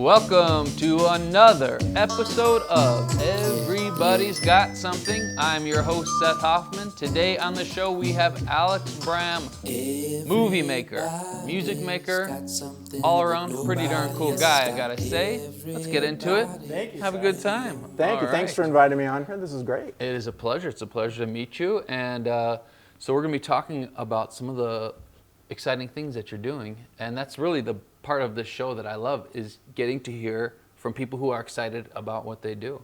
welcome to another episode of Everybody's Got Something. I'm your host, Seth Hoffman. Today on the show we have Bram, movie maker, music maker, all around pretty darn cool guy, I gotta say. Let's get into it. Thank you. Have a good time. Thank you. Thanks for inviting me on here. This is great. It is a pleasure. It's a pleasure to meet you. And so we're gonna be talking about some of the exciting things that you're doing, and that's really the part of this show that I love, is getting to hear from people who are excited about what they do.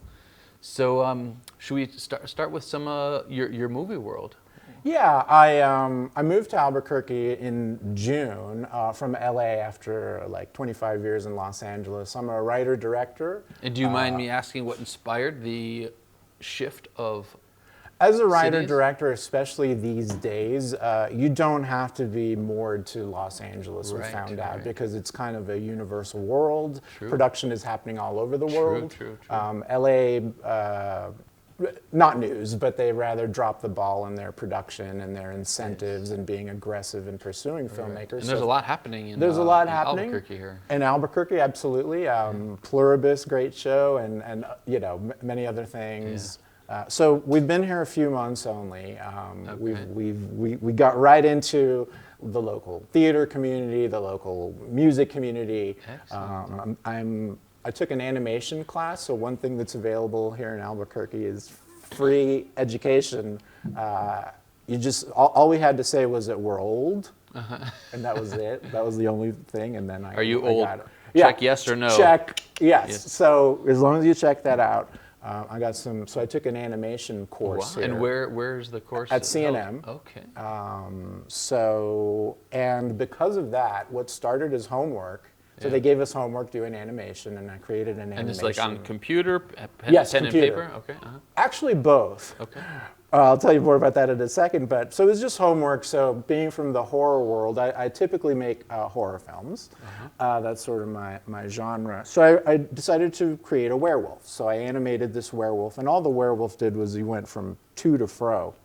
So should we start with some your movie world? Yeah, I moved to Albuquerque in June from LA after like 25 years in Los Angeles. I'm a writer-director. And do you mind me asking what inspired the shift of As a writer-director, especially these days, you don't have to be moored to Los Angeles, we found out, because it's kind of a universal world. True. Production is happening all over the world. True. LA, not news, but they rather drop the ball in their production and their incentives and being aggressive in pursuing filmmakers. And there's a lot happening in Albuquerque here. In Albuquerque, absolutely. Pluribus, great show, and you know, many other things. Yeah. So we've been here a few months only. We got right into the local theater community, the local music community. I took an animation class, so one thing that's available here in Albuquerque is free education. You just all we had to say was that we're old, and that was it. That was the only thing, and then Are you old? got it. Check yes or no. Check yes. So as long as you check that out. I got some, so I took an animation course here. And where's the course? At CNM. Oh, okay. And because of that, what started as homework, so they gave us homework doing animation, and I created an animation. And it's like on computer, pen computer. and paper? Okay. Actually, both. Okay. I'll tell you more about that in a second, but so it was just homework. So being from the horror world, I typically make horror films. That's sort of my genre. So I decided to create a werewolf. So I animated this werewolf, and all the werewolf did was he went from to to fro.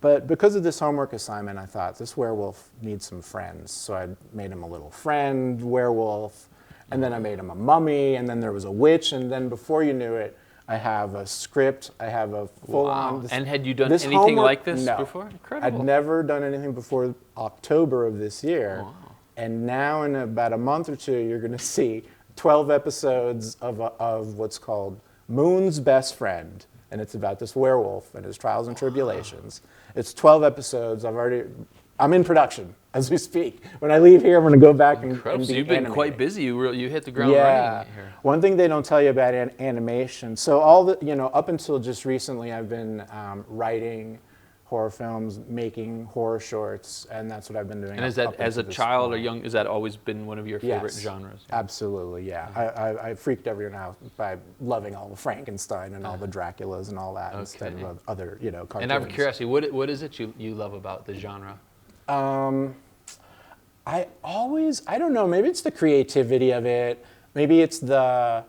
But because of this homework assignment, I thought this werewolf needs some friends. So I made him a little friend werewolf, and then I made him a mummy, and then there was a witch, and then before you knew it, I have a script, I have a full-on... And had you done anything like this before? Incredible. I'd never done anything before October of this year. Wow. And now in about a month or two, you're going to see 12 episodes of what's called Moon's Best Friend. And it's about this werewolf and his trials and tribulations. It's 12 episodes. I'm in production as we speak. When I leave here, I'm going to go back and be So you've been animating. quite busy. You hit the ground running here. One thing they don't tell you about animation. So up until just recently, I've been writing horror films, making horror shorts, and that's what I've been doing. And is that as a child or young? Has that always been one of your favorite genres? Absolutely, yeah. I freaked everyone out by loving all the Frankenstein and all the Draculas and all that instead of other cartoons. And out of curiosity, what is it you love about the genre? I don't know, maybe it's the creativity of it. Maybe it's the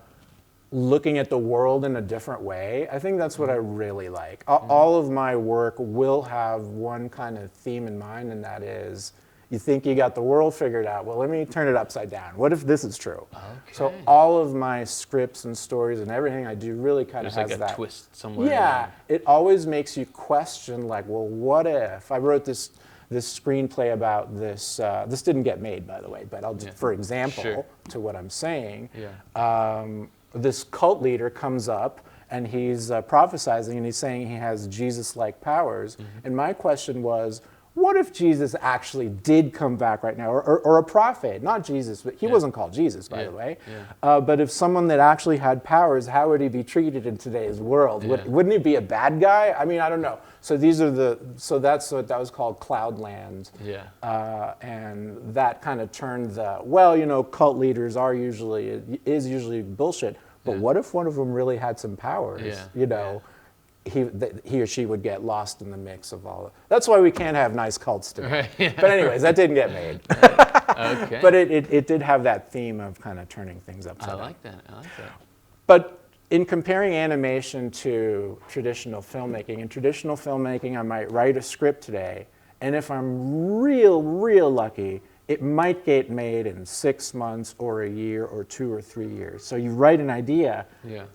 looking at the world in a different way. I think that's what I really like. All of my work will have one kind of theme in mind, and that is, you think you got the world figured out. Well, let me turn it upside down. What if this is true? Okay. So all of my scripts and stories and everything I do really kind of has like that. a twist somewhere. Yeah, it always makes you question, like, well, what if? I wrote this screenplay about this. This didn't get made, by the way, but I'll just, for example, to what I'm saying. This cult leader comes up and he's prophesizing, and he's saying he has Jesus-like powers. And my question was, what if Jesus actually did come back right now, or a prophet, not Jesus, but he wasn't called Jesus, by the way. But if someone that actually had powers, how would he be treated in today's world? Wouldn't he be a bad guy? I mean, I don't know. So that's what that was called, Cloudland. And that kind of turned cult leaders is usually bullshit. But what if one of them really had some powers? He or she would get lost in the mix of all of it. That's why we can't have nice cults today. But anyways, that didn't get made. But it did have that theme of kind of turning things upside down. I like that. But in comparing animation to traditional filmmaking, I might write a script today, and if I'm real lucky, it might get made in 6 months or a year or 2 or 3 years. So you write an idea,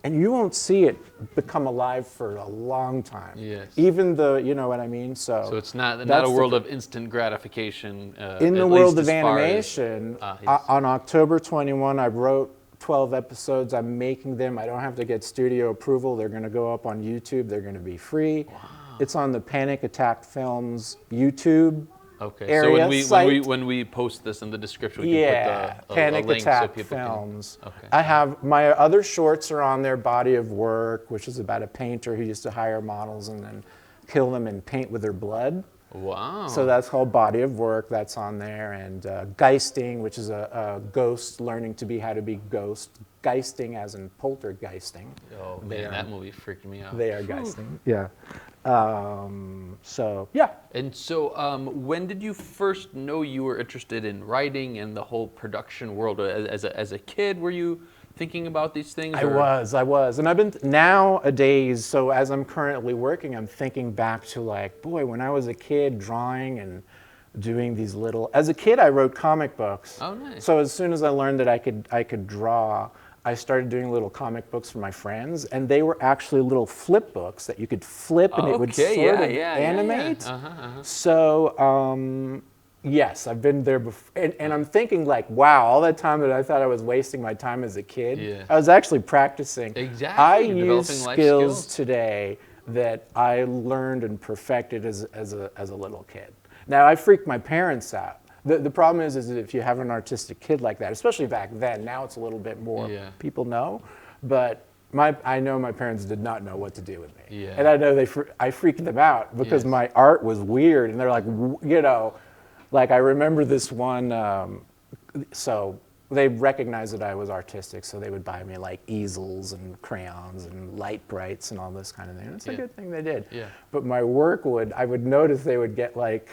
and you won't see it become alive for a long time. Yes. Even the, you know what I mean? So it's not a world of instant gratification. In the world of animation, on October 21, I wrote 12 episodes. I'm making them. I don't have to get studio approval. They're going to go up on YouTube. They're going to be free. Wow. It's on the Panic Attack Films YouTube. Okay, area so when we post this in the description, we can put Panic a link Attack so people Films. can. Okay. I have my other shorts are on there. Body of Work, which is about a painter who used to hire models and then kill them and paint with their blood. Wow. So that's called Body of Work. That's on there. And Geisting, which is a ghost learning to be how to be ghost. Geisting as in poltergeisting. Oh man, that movie freaked me out. They are geisting. Yeah. So yeah. And so, when did you first know you were interested in writing and the whole production world? As a kid, were you thinking about these things? I was, and I've been nowadays. So as I'm currently working, I'm thinking back to like, boy, when I was a kid, drawing and doing these little. As a kid, I wrote comic books. Oh, nice. So as soon as I learned that I could draw, I started doing little comic books for my friends, and they were actually little flip books that you could flip, and it would sort of animate. So, yes, I've been there before, and I'm thinking like, wow, all that time that I thought I was wasting my time as a kid, I was actually practicing. Exactly. I use skills today that I learned and perfected as a little kid. Now, I freaked my parents out. The problem is if you have an artistic kid like that, especially back then, now it's a little bit more people know, but I know my parents did not know what to do with me. And I know I freaked them out because my art was weird, and they're like, you know, like I remember this one, so they recognized that I was artistic, so they would buy me like easels and crayons and light brights and all this kind of thing. And it's a good thing they did. But my work I would notice they would get like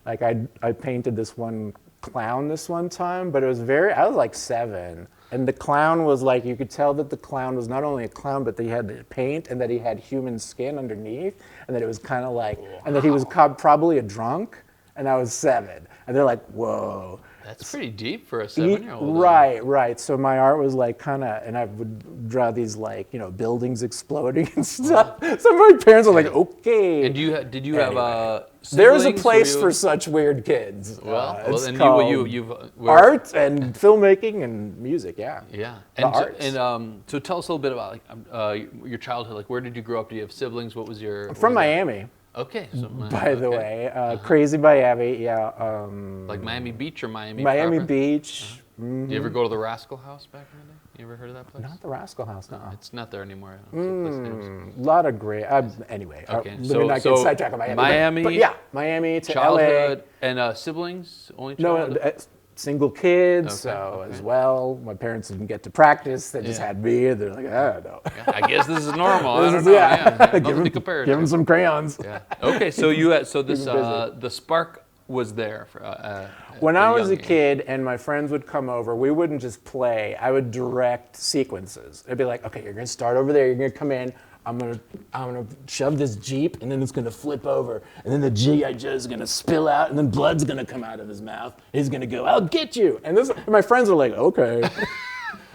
I painted this one clown this one time, but I was like 7. And the clown was like, you could tell that the clown was not only a clown, but that he had the paint and that he had human skin underneath, and that it was kind of like, and that he was probably a drunk, and I was 7. And they're like, whoa. That's pretty deep for a 7-year-old. Right. So my art was like kind of, and I would draw these like, you know, buildings exploding and stuff. So my parents were like, okay. And did you have There's a place for such weird kids. Then you've art and filmmaking and music. Yeah. So tell us a little bit about like your childhood. Like, where did you grow up? Do you have siblings? What was your? From Miami. Okay. So by the way, crazy Miami, yeah. Like Miami Beach or Miami? Miami proper? Beach. Did you ever go to the Rascal House back in the day? You ever heard of that place? Not the Rascal House, no. It's not there anymore. A lot of great. Anyway, okay. Let me not get sidetracked on Miami. Miami. But yeah, Miami to childhood, LA. And siblings? Only child? No, single kids, as well. My parents didn't get to practice. They just had me, and they're like, no. I guess this is normal. I don't know. Give them some crayons. Okay, so the spark was there. When I was a kid and my friends would come over, we wouldn't just play. I would direct sequences. It'd be like, okay, you're going to start over there. You're going to come in. I'm gonna shove this Jeep, and then it's gonna flip over, and then the G.I. Joe's gonna spill out, and then blood's gonna come out of his mouth. He's gonna go, I'll get you. And my friends were like, okay.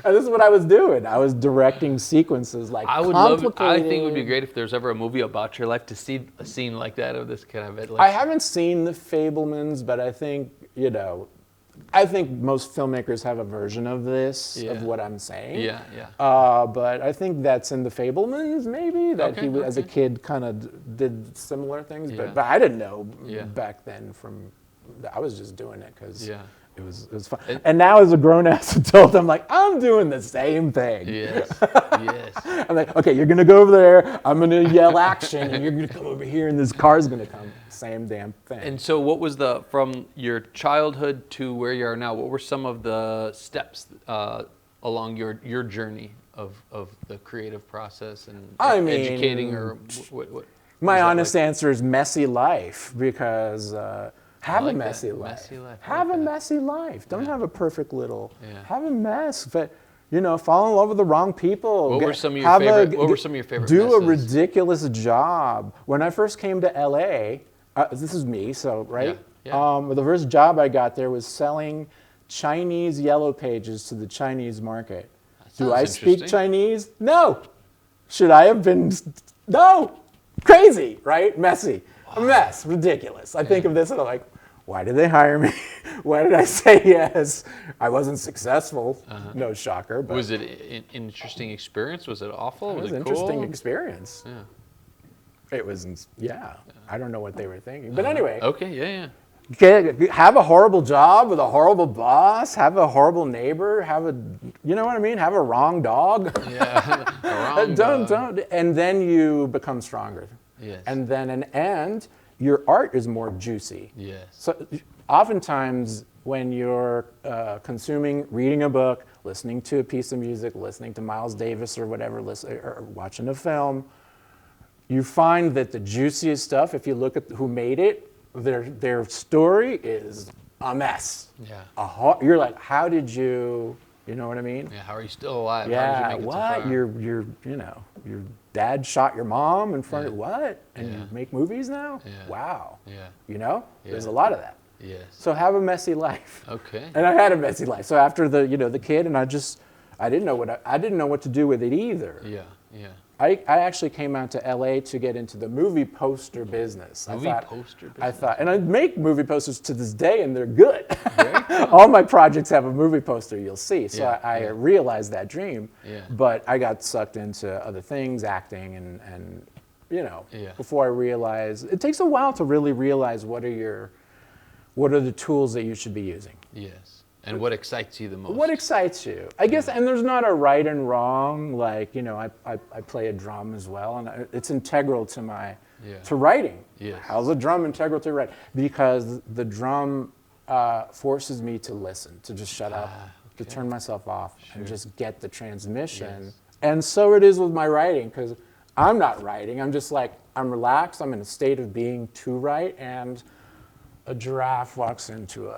And this is what I was doing. I was directing sequences like complicated. I think it would be great if there's ever a movie about your life to see a scene like that of this kind of it. I haven't seen The Fabelmans, but I think, I think most filmmakers have a version of this, of what I'm saying. But I think that's in The Fabelmans, maybe, that he, as a kid, kind of did similar things. But I didn't know back then I was just doing it because it was fun. And now as a grown-ass adult, I'm like, I'm doing the same thing. Yes. I'm like, okay, you're going to go over there, I'm going to yell action, and you're going to come over here, and this car's going to come. Same damn thing. And so what was from your childhood to where you are now, what were some of the steps along your journey of the creative process and educating, or what? My honest answer is messy life, because have a messy life. Have a messy life. Don't have a perfect little. Have a mess, but fall in love with the wrong people. What were some of your favorite? Do messes? A ridiculous job. When I first came to LA, this is me, so right. Yeah. The first job I got there was selling Chinese yellow pages to the Chinese market. Do I speak interesting. Chinese? No. Should I have been? No. Crazy, right? Messy. A mess. Ridiculous. I think of this and I'm like, why did they hire me? Why did I say yes? I wasn't successful. No shocker. But Was it an interesting experience? Was it awful? it was it an cool? interesting experience. Yeah. It was, yeah. I don't know what they were thinking. But anyway, Okay, yeah. have a horrible job with a horrible boss, have a horrible neighbor, you know what I mean? Have a wrong dog. Yeah. Wrong don't. And then you become stronger. Yes. And then your art is more juicy. Yes. So oftentimes when you're reading a book, listening to a piece of music, listening to Miles Davis or whatever, or watching a film, you find that the juiciest stuff, if you look at who made it, their story is a mess. Yeah. You're like, how did you know what I mean? Yeah. How are you still alive? How Yeah, did you make it so what? far? Your dad shot your mom in front of what? And Yeah. you make movies now? Yeah. Wow. Yeah. There's a lot of that. Yes. So have a messy life. Okay. And I had a messy life. So after the kid, and I didn't know what to do with it either. Yeah. Yeah. I actually came out to LA to get into the movie poster business. Poster business. I thought, and I make movie posters to this day, and they're good. Very cool. All my projects have a movie poster, you'll see. So Yeah, I realized that dream, Yeah. but I got sucked into other things, acting, and Yeah. before I realized, it takes a while to really realize what are the tools that you should be using. Yes. And what excites you the most? What excites you? I guess, and there's not a right and wrong. Like, I play a drum as well, and it's integral to to writing. Yes. How's a drum integral to writing? Because the drum forces me to listen, to just shut up, to turn myself off, and just get the transmission. Yes. And so it is with my writing, because I'm not writing. I'm just like, I'm relaxed. I'm in a state of being to write, and a giraffe walks into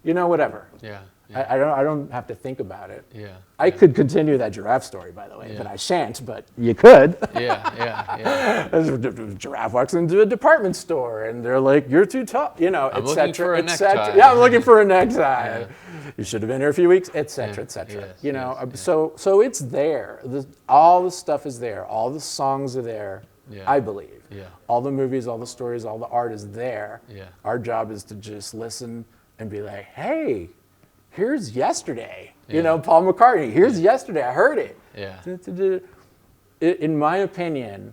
whatever. Yeah. I don't have to think about it. Yeah. I could continue that giraffe story, by the way, but I shan't. But you could. Yeah. A giraffe walks into a department store, and they're like, "You're too tall," I'm looking for a necktie. Yeah, I'm looking for a necktie. You should have been here a few weeks, etc., etc. Yes, So it's there. All the stuff is there. All the songs are there. Yeah. I believe. Yeah. All the movies, all the stories, all the art is there. Yeah. Our job is to just listen and be like, "Hey, here's Yesterday." Paul McCartney. Here's Yesterday. I heard it. Yeah. In my opinion,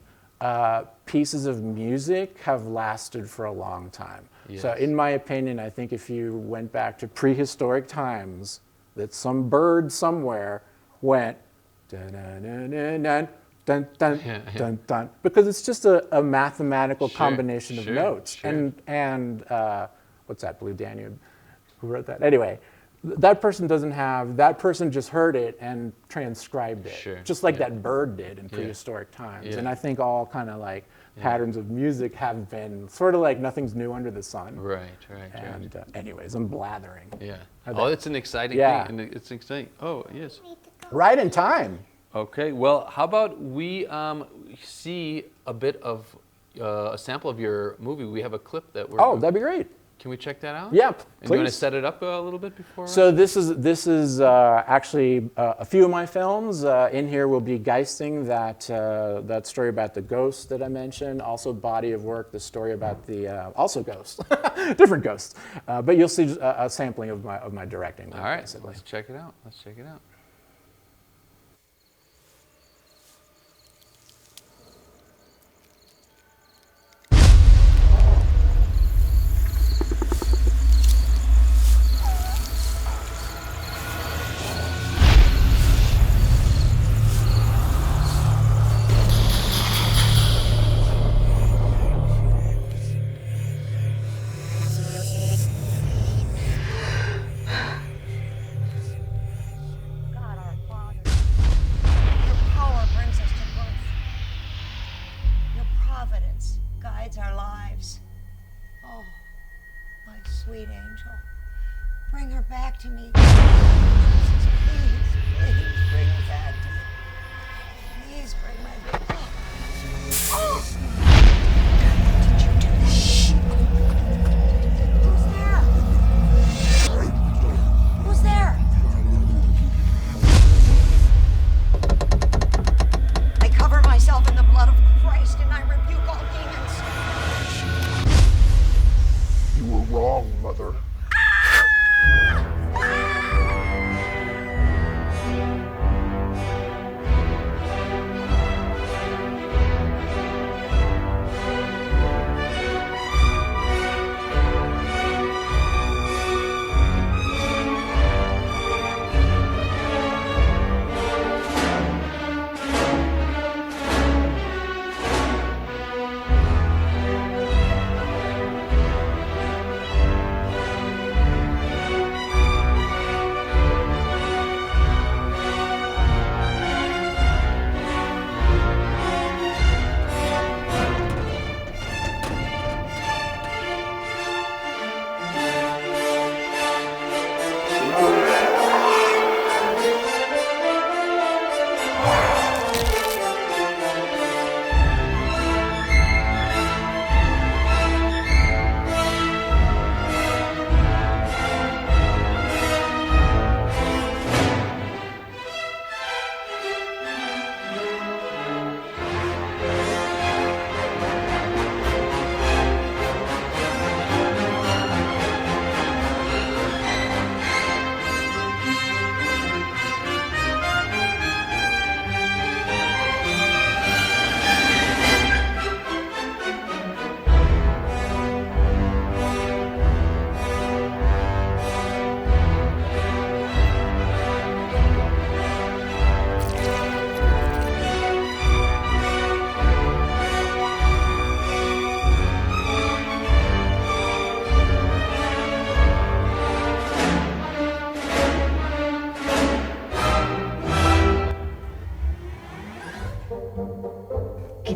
pieces of music have lasted for a long time. Yes. So in my opinion, I think if you went back to prehistoric times, that some bird somewhere went dun dun dun dun dun dun dun dun dun, because it's just a mathematical combination of notes. Sure. And what's that, Blue Danube? Who wrote that? Anyway, that person just heard it and transcribed it, just like that bird did in prehistoric times. Yeah. And I think all kind of like patterns of music have been sort of like nothing's new under the sun. Right. And anyways, I'm blathering. Yeah. Oh, it's an exciting Yeah. thing. And it's exciting. Oh, yes. Right in time. Okay. Well, how about we see a bit of a sample of your movie? We have a clip that we're. Oh, that'd be great. Can we check that out? Yeah, And you want to please. set it up a little bit before? So this is actually a few of my films. In here will be Geisting, that story about the ghost that I mentioned. Also Body of Work, the story about the also ghost, different ghosts. But you'll see a sampling of my directing. All right, basically. let's check it out.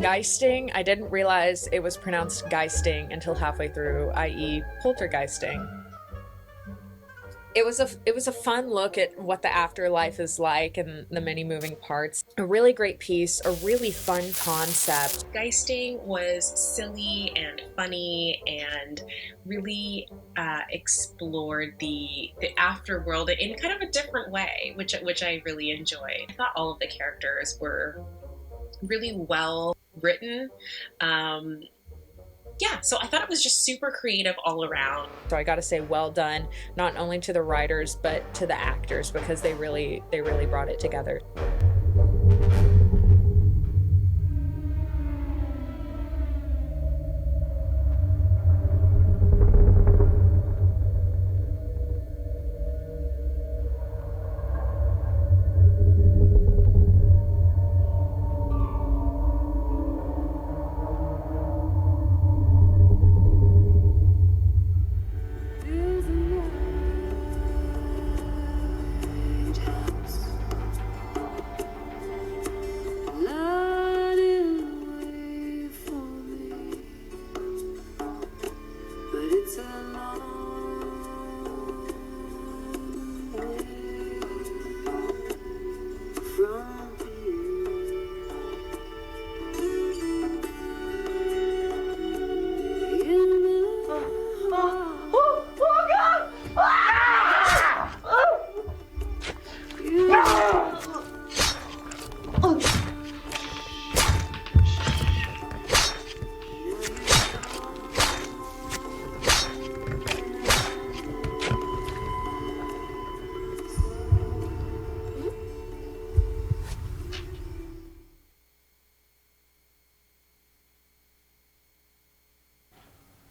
Geisting, I didn't realize it was pronounced geisting until halfway through, i.e. poltergeisting. It was a fun look at what the afterlife is like and the many moving parts. A really great piece, a really fun concept. Geisting was silly and funny and really explored the afterworld in kind of a different way, which I really enjoyed. I thought all of the characters were really well written. Yeah, so I thought it was just super creative all around. So I got to say well done, not only to the writers, but to the actors, because they really brought it together.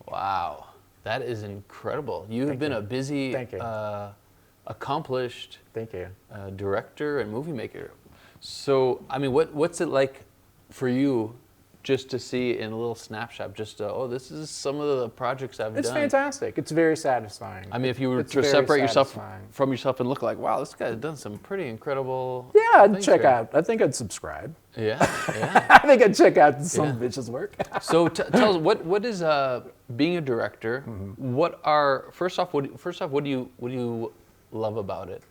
Wow, that is incredible. You have been a busy, accomplished director and movie maker. So, I mean, what's it like for you just to see in a little snapshot, just, oh, this is some of the projects I've done? It's fantastic. It's very satisfying. I mean, if you were to separate yourself from yourself and look like, wow, this guy's done some pretty incredible I'd check out. I think I'd subscribe. Yeah, yeah. I think I'd check out some bitch's work. So tell us, what is being a director? Mm-hmm. First off, what do you love about it?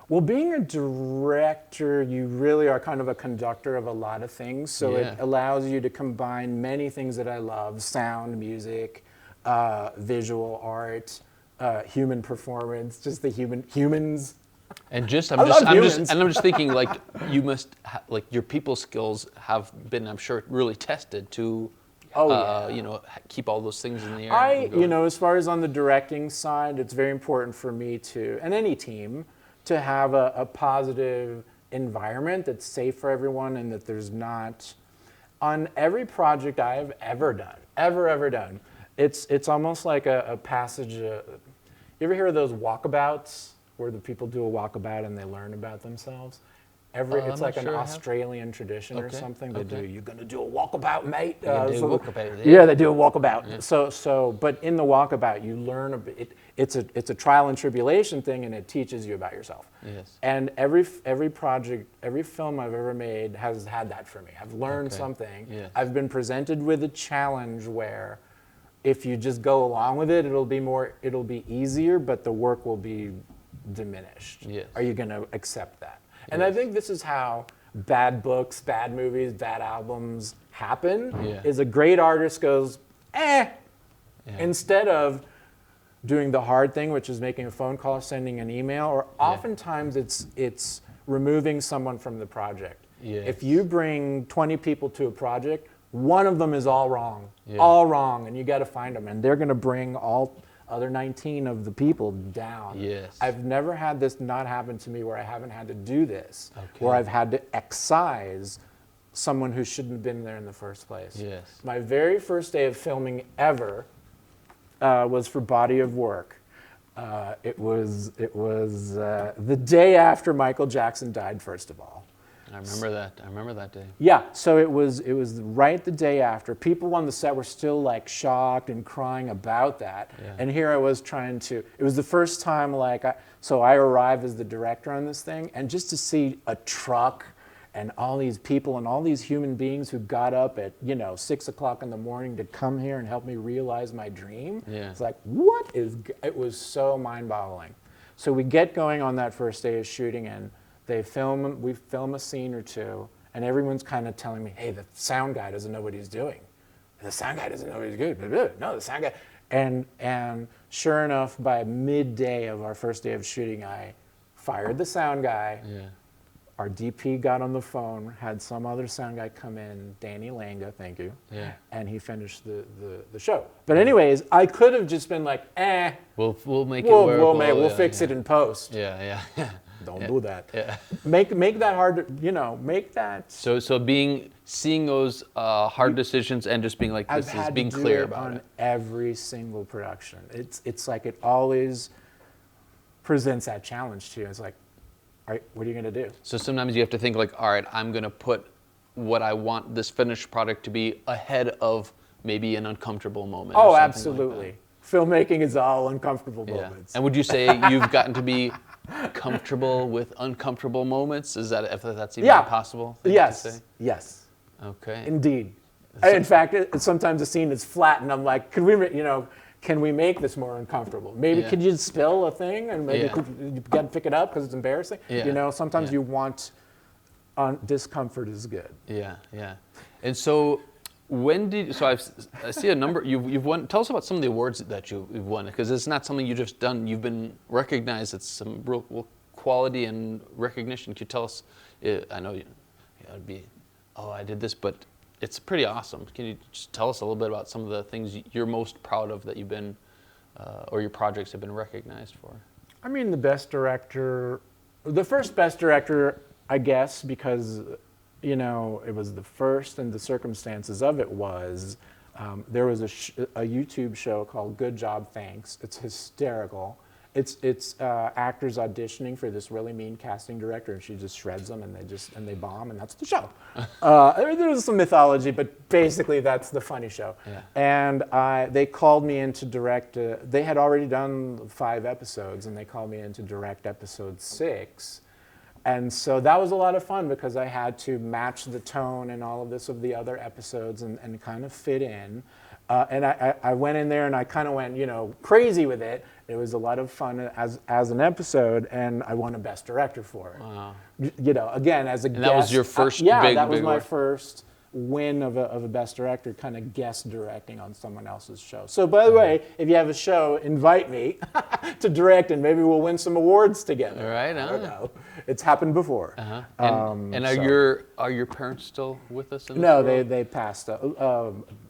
Well, being a director, you really are kind of a conductor of a lot of things. So it allows you to combine many things that I love: sound, music, visual art, human performance, just the humans. And I'm just thinking, like, you must like your people skills have been, I'm sure, really tested to keep all those things in the air. As far as on the directing side, it's very important for me to, and any team, to have a positive environment that's safe for everyone, and that there's not, on every project I have ever done, it's almost like a passage. You ever hear of those walkabouts, where the people do a walkabout and they learn about themselves? It's like an Australian tradition or something. They do. You're gonna do a walkabout, mate. They do a walkabout. Yeah. So, but in the walkabout, you learn a bit. It's a trial and tribulation thing, and it teaches you about yourself. Yes. And every project, every film I've ever made has had that for me. I've learned something. Yes. I've been presented with a challenge where, if you just go along with it, it'll be easier, but the work will be diminished. Yes. Are you gonna accept that? And I think this is how bad books, bad movies, bad albums happen. Yeah. Is a great artist goes, instead of doing the hard thing, which is making a phone call, sending an email, or oftentimes it's removing someone from the project. Yes. If you bring 20 people to a project, one of them is all wrong, and you got to find them, and they're going to bring all other 19 of the people down. Yes. I've never had this not happen to me where I haven't had to do this, where I've had to excise someone who shouldn't have been there in the first place. Yes. My very first day of filming ever was for Body of Work. It was the day after Michael Jackson died, first of all. I remember that day. Yeah, so it was right the day after. People on the set were still like shocked and crying about that. Yeah. And here I was it was the first time I arrived as the director on this thing, and just to see a truck and all these people and all these human beings who got up at 6 o'clock in the morning to come here and help me realize my dream. Yeah. It's like, it was so mind-boggling. So we get going on that first day of shooting, and we film a scene or two, and everyone's kind of telling me, hey, the sound guy doesn't know what he's doing. The sound guy doesn't know what he's doing. No, the sound guy. And sure enough, by midday of our first day of shooting, I fired the sound guy. Yeah. Our DP got on the phone, had some other sound guy come in, Danny Langa, thank you. Yeah. And he finished the show. But anyways, I could have just been like, we'll make it work. We'll fix it in post. Yeah. Don't do that. Yeah. Make that hard, make that. So seeing those hard decisions and just being like, this is being clear about it. On every single production. It's like it always presents that challenge to you. It's like, all right, what are you going to do? So sometimes you have to think like, all right, I'm going to put what I want this finished product to be ahead of maybe an uncomfortable moment. Oh, absolutely. Like filmmaking is all uncomfortable moments. And would you say you've gotten to be comfortable with uncomfortable moments? Is that, if that's even possible? Yes. Yes. Okay. Indeed. In fact, sometimes the scene is flat, and I'm like, can we make this more uncomfortable? Maybe could you spill a thing, and maybe you got to pick it up because it's embarrassing. Sometimes you want discomfort is good. Yeah. And so I see a number you've won. Tell us about some of the awards that you've won, because it's not something you've just done. You've been recognized. It's some real quality and recognition. Could you tell us? I know it'd be, I did this, but it's pretty awesome. Can you just tell us a little bit about some of the things you're most proud of that you've been, or your projects have been recognized for? I mean, the first best director, I guess, because it was the first, and the circumstances of it was, there was a YouTube show called Good Job, Thanks. It's hysterical. It's actors auditioning for this really mean casting director, and she just shreds them, and they bomb, and that's the show. There's some mythology, but basically that's the funny show. Yeah. And they called me in to direct. They had already done 5 episodes, and they called me in to direct episode 6. And so that was a lot of fun, because I had to match the tone and all of this of the other episodes and kind of fit in. And I went in there and I kind of went, crazy with it. It was a lot of fun as an episode, and I won a Best Director for it. Wow. Again, as a guest. And that was your first that was big my work. First win of a Best Director, kind of guest directing on someone else's show. So by the way, if you have a show, invite me to direct, and maybe we'll win some awards together. All right. I don't know. It's happened before. And are your parents still with us in this No, world? they passed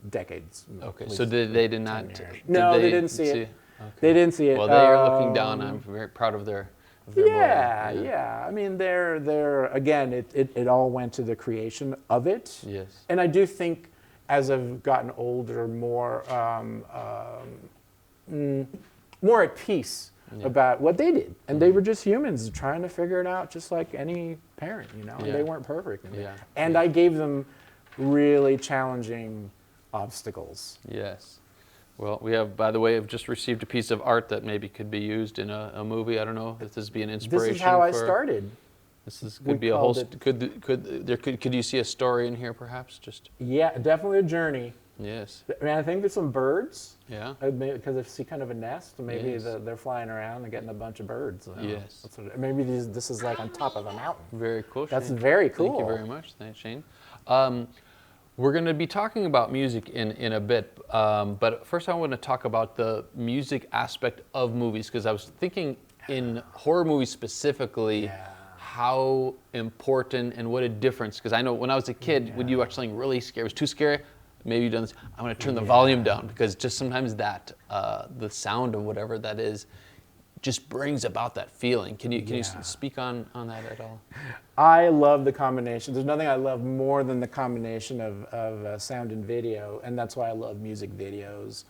decades. Okay, so they did not. No, they didn't see it. Okay. They didn't see it. Well, they are looking down. I'm very proud of their Yeah. I mean, they're again, it all went to the creation of it. Yes. And I do think, as I've gotten older, more at peace about what they did, and they were just humans trying to figure it out, just like any parent, And they weren't perfect. And I gave them really challenging obstacles. Yes. Well, we have, by the way, have just received a piece of art that maybe could be used in a movie. I don't know if this would be an inspiration. This is how I started. This could be a whole. Could you see a story in here, perhaps? Just. Yeah, definitely a journey. Yes. I mean, I think there's some birds. Yeah. Because I see kind of a nest. Maybe they're flying around and getting a bunch of birds. Yes. Maybe this is like on top of a mountain. Very cool. That's very cool. Thank you very much. Thanks, Shane. We're going to be talking about music in a bit, but first I want to talk about the music aspect of movies, because I was thinking in horror movies specifically, how important and what a difference, because I know when I was a kid, when you watch something really scary, it was too scary, maybe you've done this, I'm going to turn the volume down, because just sometimes that, the sound of whatever that is, just brings about that feeling. Can you speak on that at all? I love the combination. There's nothing I love more than the combination of sound and video, and that's why I love music videos.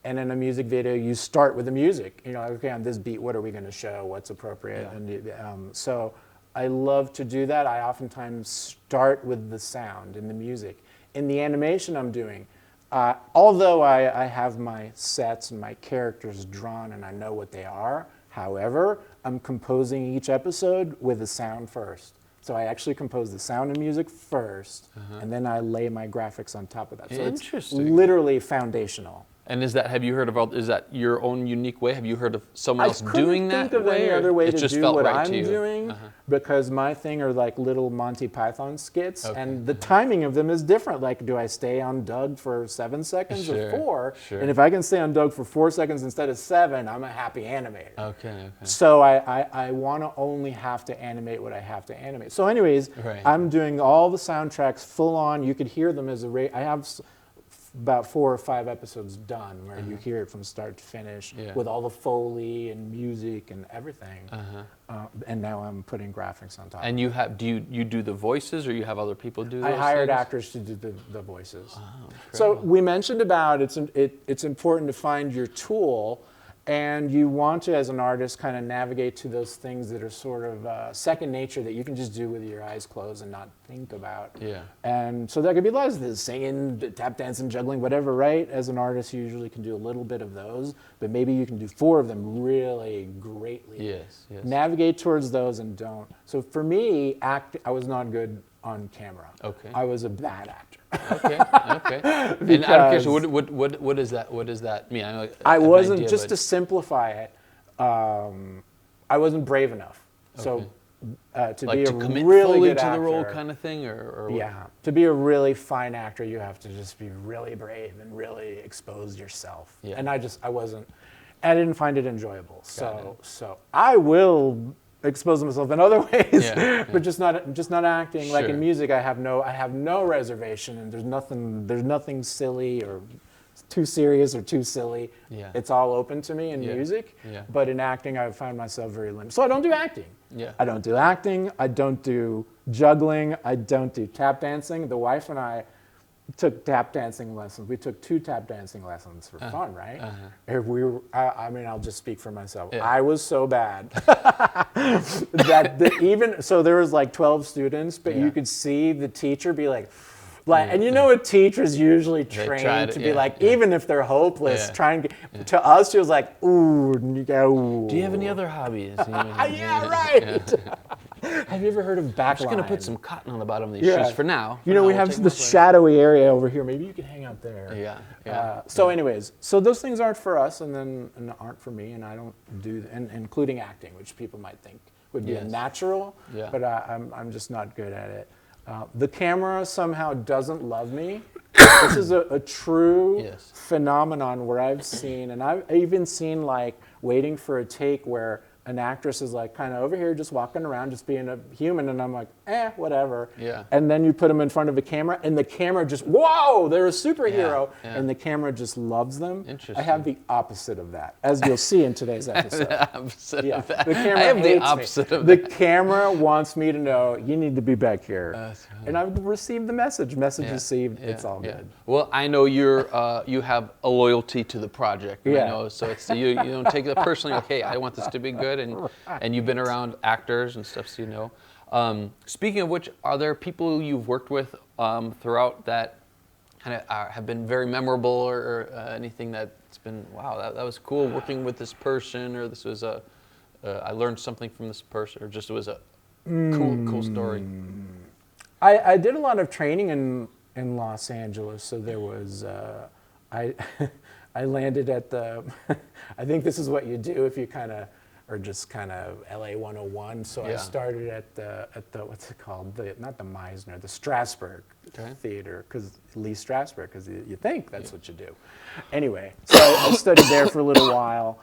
And in a music video, you start with the music. Okay, on this beat, what are we going to show? What's appropriate? Yeah. And so I love to do that. I oftentimes start with the sound and the music. In the animation I'm doing, although I have my sets and my characters drawn and I know what they are, however, I'm composing each episode with the sound first. So I actually compose the sound and music first, and then I lay my graphics on top of that. So it's literally foundational. And is that, have you heard of, is that your own unique way? Have you heard of someone else I doing that couldn't think of way? any other way it to just do felt what right I'm to you? doing, because my thing are like little Monty Python skits, and the timing of them is different. Like, do I stay on Doug for 7 seconds or 4? And if I can stay on Doug for 4 seconds instead of 7, I'm a happy animator. Okay. So I want to only have to animate what I have to animate. So anyways, I'm doing all the soundtracks full on. You could hear them as a I have about 4 or 5 episodes done where you hear it from start to finish with all the Foley and music and everything. And now I'm putting graphics on top. And you have, do you do the voices, or you have other people do those I hired things? actors to do the voices. So we mentioned about it's important to find your tool, and you want to, as an artist, kind of navigate to those things that are sort of second nature that you can just do with your eyes closed and not think about. And so that could be lots of this, singing, tap dancing, juggling, whatever, right? As an artist, you usually can do a little bit of those, but maybe you can do 4 of them really greatly. Navigate towards those and don't. So for me, I was not good on camera. I was a bad actor. And out of curiosity, what does that mean? I wasn't, just to simplify it, I wasn't brave enough. So to like be to a commit really fully good to actor, the role kind of thing, or to be a really fine actor, you have to just be really brave and really expose yourself. And I wasn't. I didn't find it enjoyable. So I will expose myself in other ways, but just not acting. Like in music, I have no reservation, and there's nothing silly or too serious or too silly. It's all open to me in music. But in acting, I've found myself very limited. So I don't do acting. I don't do acting. I don't do juggling. I don't do tap dancing. The wife and I took tap dancing lessons. We took 2 tap dancing lessons for fun, right? If we were, I mean, I'll just speak for myself. I was so bad that even so, there was like 12 students, but you could see the teacher be like, and you know, a teacher's usually trained to be like, even if they're hopeless, try and get. To us, she was like, ooh, ooh. Do you have any other hobbies? Yeah, right. Have you ever heard of backline? I'm just going to put some cotton on the bottom of these shoes for now. You know, we have this shadowy area over here. Maybe you can hang out there. So anyways, so those things aren't for us, and aren't for me, and I don't do, and including acting, which people might think would be a natural, but I'm just not good at it. The camera somehow doesn't love me. This is a true phenomenon where I've seen, and I've even seen like waiting for a take where an actress is like kind of over here just walking around, just being a human, and I'm like, whatever. And then you put them in front of a camera, and the camera just, whoa, they're a superhero, and the camera just loves them. Interesting. I have the opposite of that, as you'll see in today's episode. The camera I have the hates opposite me. of The that. camera wants me to know, you need to be back here. And I've received the message. Message received, it's all good. Well, I know you have a loyalty to the project. I know, so it's you don't take it personally, like, hey, I want this to be good, and you've been around actors and stuff, so you know. Speaking of which, are there people you've worked with throughout that kind of have been very memorable, or anything that's been, wow, that was cool working with this person, or this was I learned something from this person, or just it was a cool story? I did a lot of training in Los Angeles, so there was I landed at the I think this is what you do if you kind of or just kind of LA 101. So I started at the what's it called? Not the Meisner, the Strasberg Theater, because Lee Strasberg, because you think that's what you do. Anyway, so I studied there for a little while.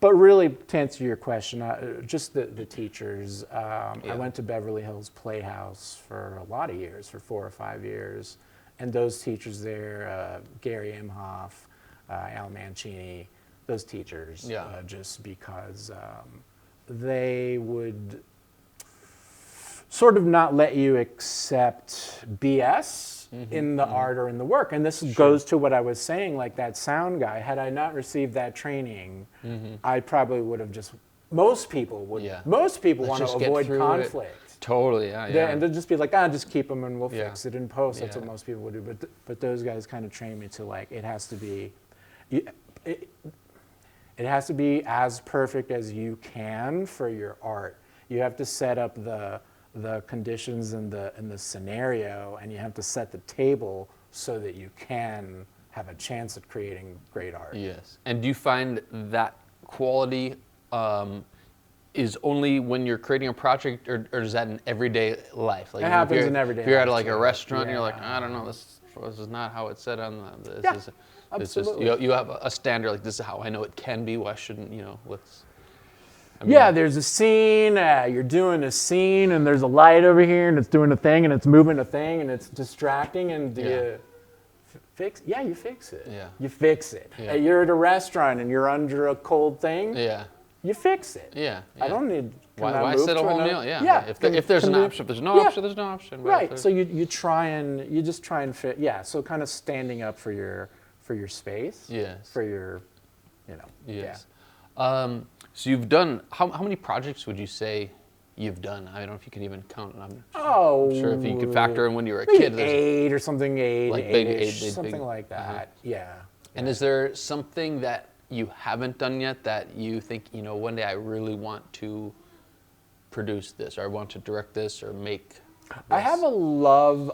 But really, to answer your question, just the teachers. I went to Beverly Hills Playhouse for a lot of years, for 4 or 5 years. And those teachers there, Gary Imhoff, Al Mancini, those teachers, just because they would sort of not let you accept BS in the art or in the work. And this goes to what I was saying, like that sound guy. Had I not received that training, I probably would have just, most people would, most people want to avoid conflict. Totally, And they'll just be like, just keep them and we'll fix it in post. That's what most people would do. But those guys kind of trained me to, like, it has to be, it has to be as perfect as you can for your art. You have to set up the conditions and the scenario, and you have to set the table so that you can have a chance at creating great art. Yes. And do you find that quality is only when you're creating a project, or is that in everyday life? Like It happens in everyday life. If you're at like a too. restaurant, and you're like, Yeah. I don't know, this is not how it's said on the. Yeah, This is absolutely. just, you have a standard, like this is how I know it can be. Why shouldn't, let's. Yeah, there's a scene, you're doing a scene, and there's a light over here, and it's doing a thing, and it's moving a thing, and it's distracting, and do you fix? Yeah, you fix it. Yeah. You fix it. Yeah. You're at a restaurant, and you're under a cold thing. Yeah. You fix it. Yeah. I don't need. Why set a whole meal? Yeah. Yeah. If there's an option, if there's no option, there's no option. But Right. So you just try and fit. Yeah. So kind of standing up for your space. Yes. For your, Yes. So you've done how many projects would you say you've done? I don't know if you can even count. I'm sure if you could factor in when you were a kid. Maybe 8 or something. Like big, eight-ish, big, something big. like that. Yeah. And is there something that you haven't done yet that you think, one day I really want to produce this, or I want to direct this, or make this? I have a love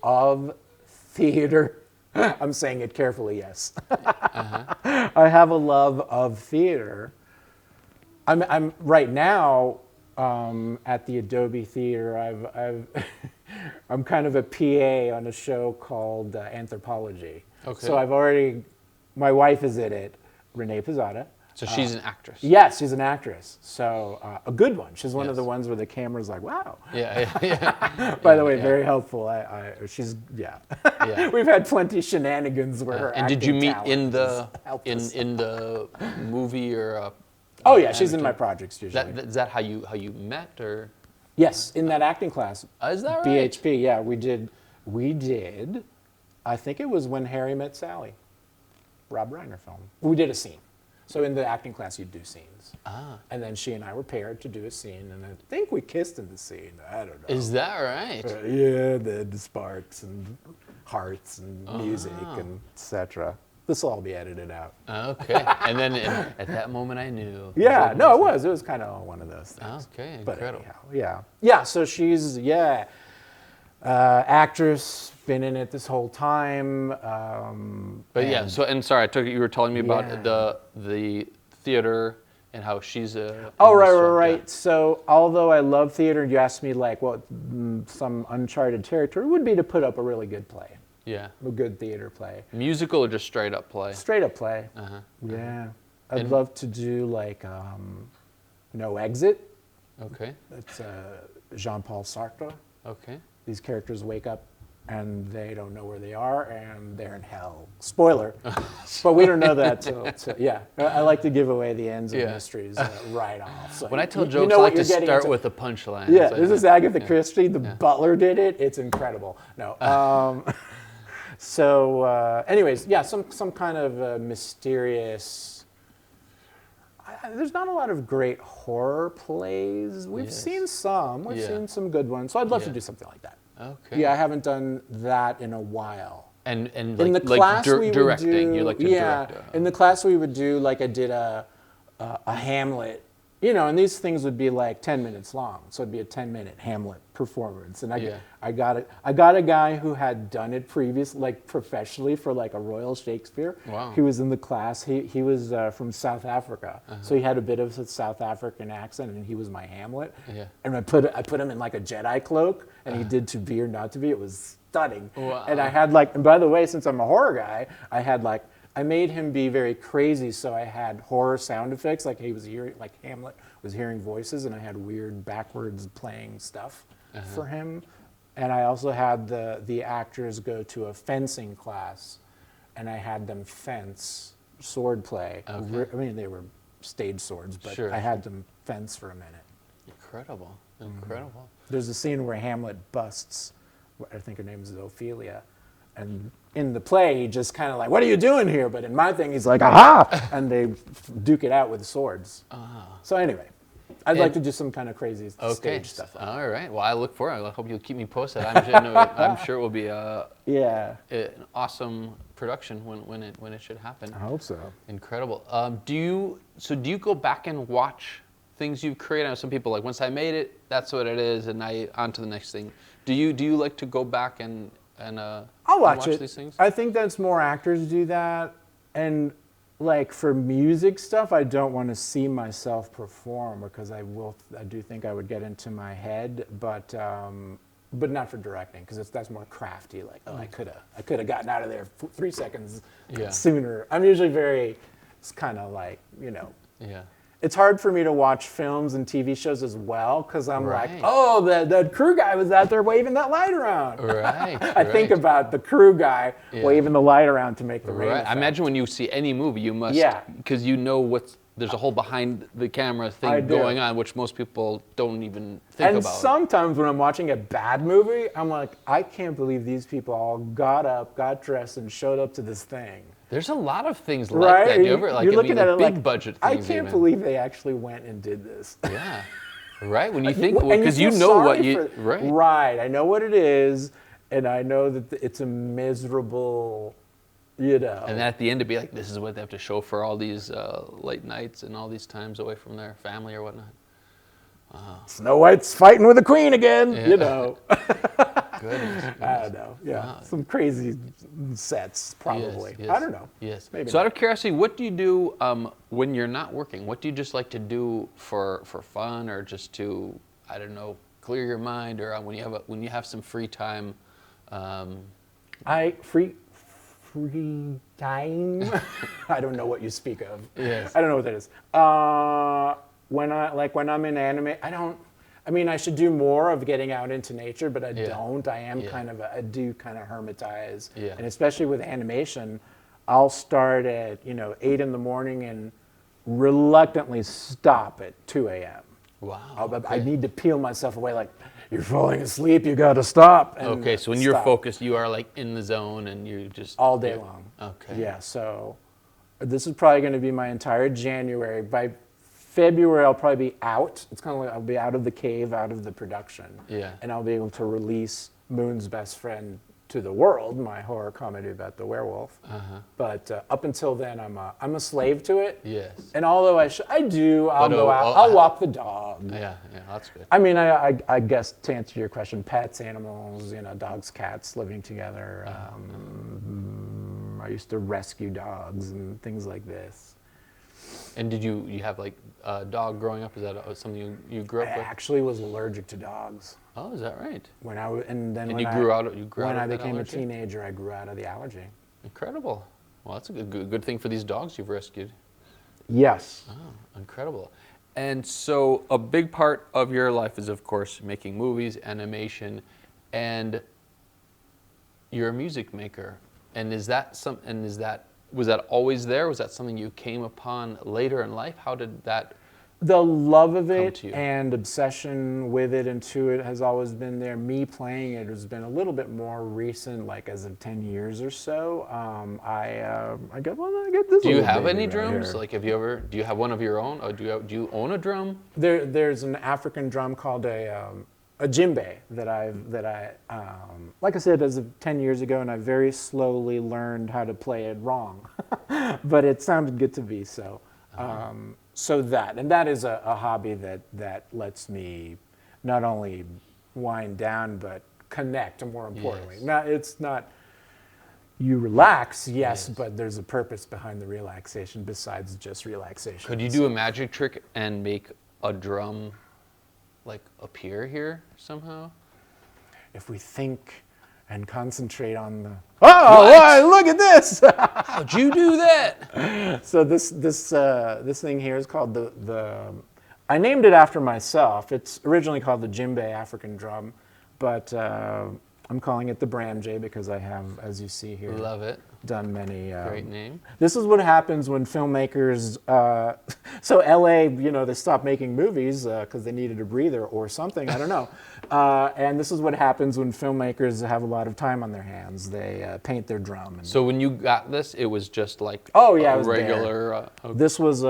of theater. I'm saying it carefully, yes. I have a love of theater. I'm right now at the Adobe Theater. I'm kind of a PA on a show called Anthropology. Okay. So my wife is in it, Renee Pizzata. So she's an actress. Yes, she's an actress. So a good one. She's one of Yes. the ones where the camera's like, wow. Yeah. By the way, very helpful. She's Yeah. We've had plenty dhenanigans where her And did you acting meet talent in the has helped us. in the movie or? Oh yeah, she's in my projects usually. Is that how you met, or? Yes, in that acting class. Is that right? BHP, yeah, we did. I think it was When Harry Met Sally, Rob Reiner film. We did a scene. So in the acting class, you'd do scenes. And then she and I were paired to do a scene, and I think we kissed in the scene. I don't know. Is that right? Yeah, the sparks and hearts and music and etc. This will all be edited out. Okay. And then at that moment, I knew. Yeah, no, it was. It was kind of one of those things. Okay, But incredible. anyhow, yeah. So she's, actress, been in it this whole time. But yeah, sorry, I took it you were telling me about Yeah. the theater and how she's a. Oh, in the right. show. Yeah. So although I love theater, you asked me like what some uncharted territory would be to put up a really good play, Yeah. a good theater play. Musical or just straight up play? Straight up play. Yeah. I'd And- love to do like No Exit. Okay. It's Jean-Paul Sartre. Okay. These characters wake up and they don't know where they are and they're in hell. Spoiler. But we don't know that till yeah. I like to give away the ends of Yeah. mysteries right off. So When I tell you jokes, know I what like to you're getting start into. with a punchline. Yeah, It's like this is that. Agatha Christie. The butler did it. It's incredible. No. So anyways, yeah, some kind of mysterious. There's not a lot of great horror plays. We've Yes. seen some. We've Yeah. seen some good ones. So I'd love to Yeah. do something like that. Okay. Yeah, I haven't done that in a while. And In like, the class we would directing, do, you like to yeah, direct. in the class we would do like I did a Hamlet, and these things would be like 10 minutes long, so it'd be a 10-minute Hamlet performance, and I got a guy who had done it previously, like professionally for like a Royal Shakespeare. Wow. He was in the class. He was from South Africa, so he had a bit of a South African accent, and he was my Hamlet. Yeah. And I put him in like a Jedi cloak, and he did To Be or Not to Be. It was stunning. Wow. And I had like, and by the way, since I'm a horror guy, I made him be very crazy, so I had horror sound effects, like he was hearing, like Hamlet was hearing voices, and I had weird backwards playing stuff for him. And I also had the actors go to a fencing class, and I had them fence sword play. Okay. I mean, they were stage swords, but Sure. I had them fence for a minute. Incredible. Incredible. There's a scene where Hamlet busts, I think her name is Ophelia, and in the play, he just kind of like, what are you doing here? But in my thing, he's like, aha! And they duke it out with swords. So anyway, I'd like to do some kind of crazy stage stuff. Like All right. Well, I look forward. I hope you'll keep me posted. I'm sure it will be yeah, an awesome production when it should happen. I hope so. Incredible. Do you go back and watch things you've created? I know some people like, once I made it, that's what it is, and I on to the next thing. Do you like to go back and I'll watch it. these things? I think that's more actors do that, and like for music stuff, I don't want to see myself perform because I do think I would get into my head, but not for directing because that's more crafty. Like, oh, I could have gotten out of there 3 seconds sooner. I'm usually it's kind of like, Yeah. It's hard for me to watch films and TV shows as well because I'm Right. like, oh, that crew guy was out there waving that light around. Right. I think about the crew guy waving the light around to make the rain Right. effect. I imagine when you see any movie, you must, because there's a whole behind the camera thing going on, which most people don't even think about. And sometimes when I'm watching a bad movie, I'm like, I can't believe these people all got up, got dressed, and showed up to this thing. There's a lot of things like that. You're looking at it big like, budget I things. can't believe they actually went and did this. Yeah. Right. When you think, And because feel you know what sorry you. Right. Right. I know what it is, and I know that it's a miserable, And at the end, to be like, this is what they have to show for all these late nights and all these times away from their family or whatnot. Snow White's fighting with the Queen again. Yeah. Goodness. I don't know. Yeah. Wow. Some crazy sets, probably. Yes. I don't know. Yes. Maybe So not. out of curiosity, what do you do when you're not working? What do you just like to do for fun or just to, I don't know, clear your mind, or when you have some free time? Free time. I don't know what you speak of. Yes. I don't know what that is. When I'm in anime, I should do more of getting out into nature, but I don't. I am I do kind of hermitize. Yeah. And especially with animation, I'll start at 8 in the morning and reluctantly stop at 2 a.m. Wow. I need to peel myself away. Like, you're falling asleep. You got to stop. Okay, so when you're focused, you are like in the zone, and you just all day long. Okay. Yeah. So this is probably going to be my entire January. By February, I'll probably be out. It's kind of like I'll be out of the cave, out of the production. Yeah. And I'll be able to release Moon's Best Friend to the world, my horror comedy about the werewolf. But up until then, I'm a slave to it. Yes. And although I'll go out. I'll walk the dog. Yeah, that's good. I mean, I guess to answer your question, pets, animals, dogs, cats living together. I used to rescue dogs and things like this. And did you have like a dog growing up? Is that something you grew up I with? actually was allergic to dogs. Oh, is that right? When I grew out of that became allergy? a teenager, I grew out of the allergy. Incredible. Well, that's a good thing for these dogs you've rescued. Yes. Oh, incredible. And so a big part of your life is, of course, making movies, animation, and you're a music maker. And was that always there? Was that something you came upon later in life? How did that? The love of Come it to you. and obsession with it and to it has always been there. Me playing it has been a little bit more recent, like as of 10 years or so. I get this. Do you little have baby any right drums? here. Like, do you have one of your own? Or do you own a drum? There's an African drum called a djembe like I said, as of 10 years ago, and I very slowly learned how to play it wrong, but it sounded good to me. So, that is a hobby that lets me not only wind down but connect. More importantly, Yes. You relax, yes, but there's a purpose behind the relaxation besides just relaxation. Could you do a magic trick and make a drum like appear here somehow? If we think and concentrate on the why, look at this. How'd you do that? So this thing here is called the I named it after myself. It's originally called the djembe African drum, but I'm calling it the Bram J because I have, as you see here, Love it. done many. Great name. This is what happens when filmmakers. So LA, they stopped making movies because they needed a breather or something. I don't know. And this is what happens when filmmakers have a lot of time on their hands. They paint their drum. And So when you got this, it was just like it a was regular. This was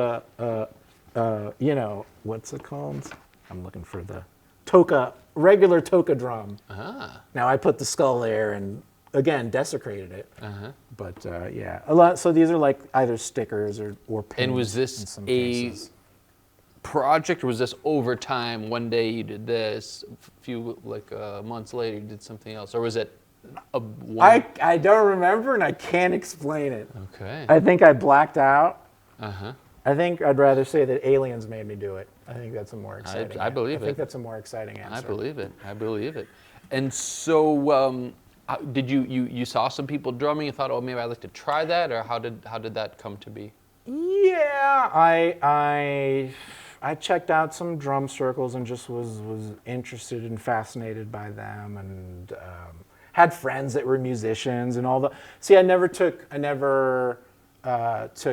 what's it called? I'm looking for the toka, regular toka drum. Now I put the skull there and again desecrated it. But a lot. So these are like either stickers or pins. And was in this some a cases. project, or was this over time? One day you did this, a few months later you did something else, or was it I don't remember, and I can't explain it. Okay. I think I blacked out. Uh-huh. I think I'd rather say that aliens made me do it. I think that's a more exciting. I believe it. I think that's a more exciting answer. I believe it. I believe it. And so, did you saw some people drumming and thought, oh, maybe I'd like to try that, or how did that come to be? Yeah, I checked out some drum circles and just was interested and fascinated by them, and had friends that were musicians and all the. See, I never took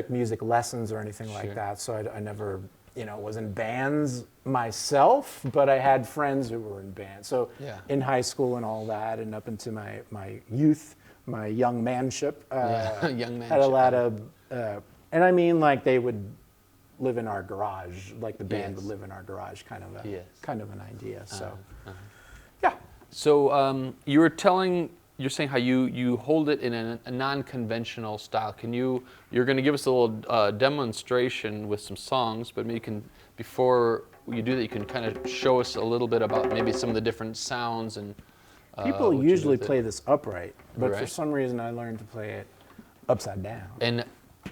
music lessons or anything like that, so I never was in bands myself, but I had friends who were in bands. So in high school and all that, and up into my youth, my young manship, had a lot of, and I mean like they would live in our garage, like the band would live in our garage, kind of an idea. So yeah. So you're saying how you hold it in a non-conventional style. You're going to give us a little demonstration with some songs, but maybe you can, before you do that, you can kind of show us a little bit about maybe some of the different sounds and. People usually play this upright, but for some reason I learned to play it upside down. And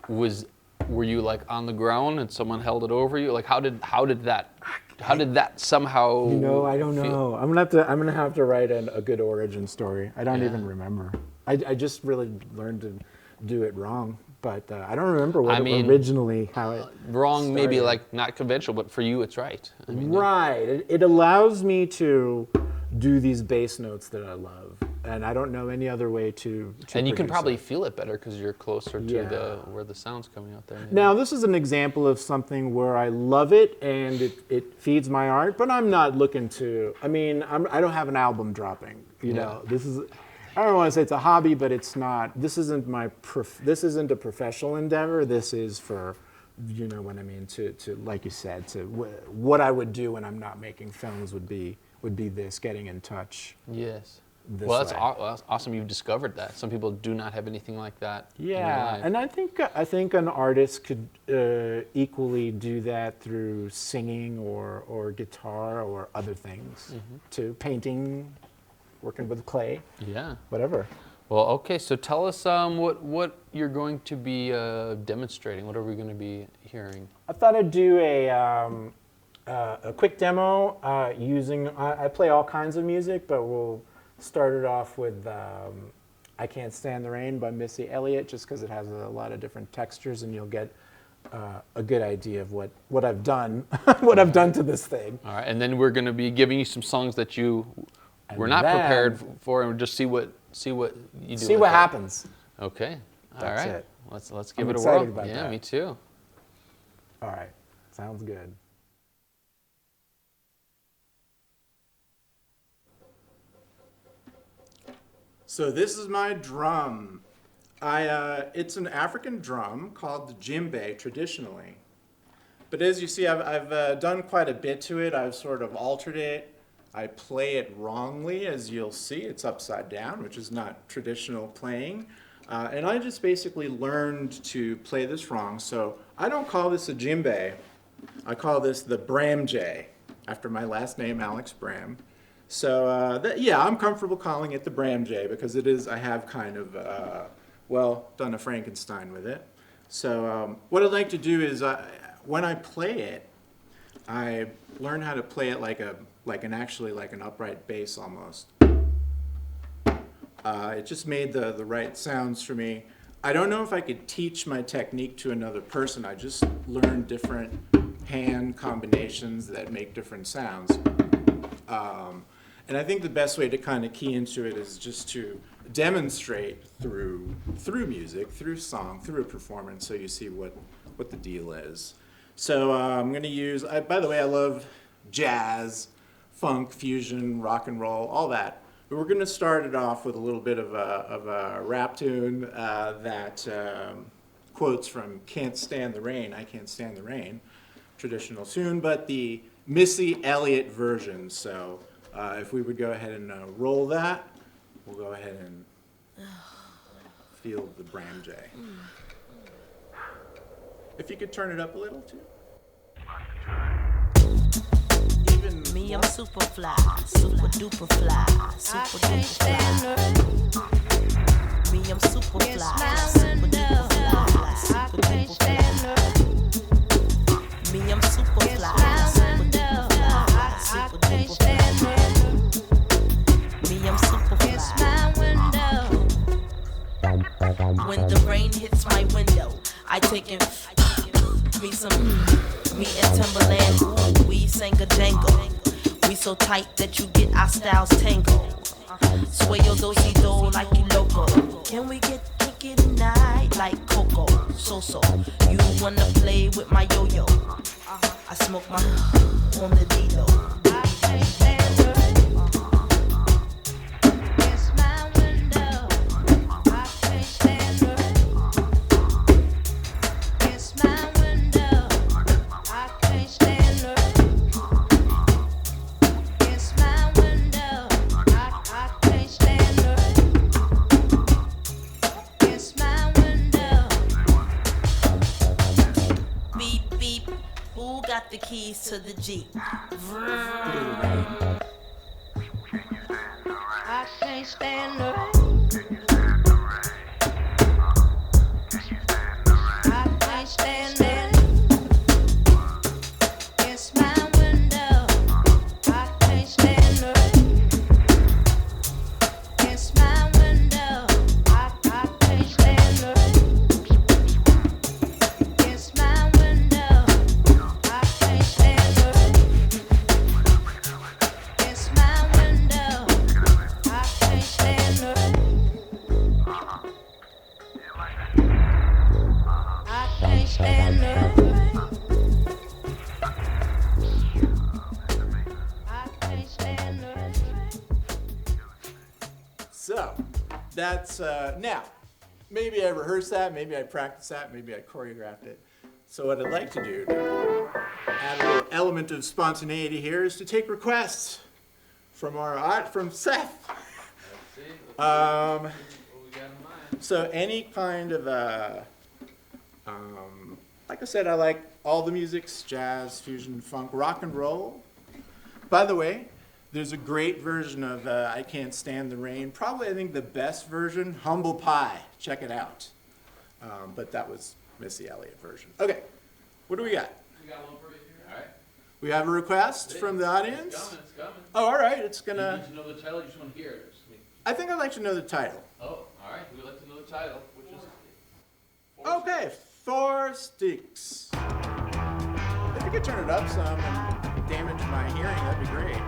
were you like on the ground and someone held it over you? Like how did that somehow? I don't know. I'm gonna have to write a good origin story. I don't even remember. I just really learned to do it wrong, but I don't remember originally how it wrong started. Maybe like not conventional, but for you it's right. Right. It allows me to do these bass notes that I love, and I don't know any other way to and you can probably feel it better because you're closer to where the sound's coming out there. Maybe. Now this is an example of something where I love it and it feeds my art, but I'm not looking to. I mean, I don't have an album dropping. This is. I don't want to say it's a hobby, but it's not. This isn't this isn't a professional endeavor. This is for, what I mean. To like you said, to what I would do when I'm not making films would be this, getting in touch. Yes. Well, that's awesome. You've discovered that. Some people do not have anything like that. Yeah, and I think an artist could equally do that through singing or guitar or other things too. Painting, working with clay. Yeah. Whatever. Well, okay. So tell us what you're going to be demonstrating. What are we going to be hearing? I thought I'd do a quick demo using. I play all kinds of music, but we'll start it off with I Can't Stand the Rain by Missy Elliott, just because it has a lot of different textures, and you'll get a good idea of what I've done, what I've done to this thing. All right, and then we're going to be giving you some songs that you were not prepared for, and just see what you do. See what happens. Okay. All right. It. Let's give it a whirl. About that. Me too. All right. Sounds good. So this is my drum. It's an African drum called the djembe traditionally. But as you see, I've done quite a bit to it. I've sort of altered it. I play it wrongly, as you'll see. It's upside down, which is not traditional playing. And I just basically learned to play this wrong. So I don't call this a djembe. I call this the Bram J, after my last name, Alex Bram. So I'm comfortable calling it the Bram J because it is. I have kind of done a Frankenstein with it. So what I'd like to do is when I play it, I learn how to play it like an upright bass almost. It just made the right sounds for me. I don't know if I could teach my technique to another person. I just learned different hand combinations that make different sounds. And I think the best way to kind of key into it is just to demonstrate through music, through song, through a performance, so you see what the deal is. So I'm going to use, by the way, I love jazz, funk, fusion, rock and roll, all that. But we're going to start it off with a little bit of a rap tune that quotes from Can't Stand the Rain, I Can't Stand the Rain, traditional tune, but the Missy Elliott version. So if we would go ahead and roll that, we'll go ahead and feel the Bram J. If you could turn it up a little too. even Me, I'm super fly, super duper fly, super duper fly. Me, I'm super fly, super duper fly, super duper fly. Me, I'm super fly, super duper fly, super duper fly. Me, I'm super fly. When the rain hits my window, I take it. Me and Timberland, ooh, we sang a jangle. We so tight that you get our styles tangled. Sway your do-si-do like you loco. Can we get kinky tonight like Coco? So, you wanna play with my yo-yo? I smoke my on the D-Lo. Got the keys to the Jeep. I can't stand the rain. I can't stand the rain. It's my window. I can't stand the rain. It's my window. I can't stand the rain. It's my window. I can't stand the rain. It's my window. I can't stand the rain. I can't stand the rain. I can't stand the rain. So, that's, now, maybe I rehearsed that, maybe I practiced that, maybe I choreographed it. So what I'd like to do to add a little element of spontaneity here is to take requests from from Seth. So any kind of, like I said, I like all the musics, jazz, fusion, funk, rock and roll. By the way, there's a great version of I Can't Stand the Rain. Probably, I think, the best version, Humble Pie. Check it out. But that was Missy Elliott version. Okay, what do we got? We got one for you here. All right. We have a request from the audience? It's coming. Oh, all right, it's going Do you to... need to know the title? You just want to hear it? I think I'd like to know the title. Oh, all right. We'd like to know the title, which is... Okay, Four Sticks. If you could turn it up some and damage my hearing, that'd be great.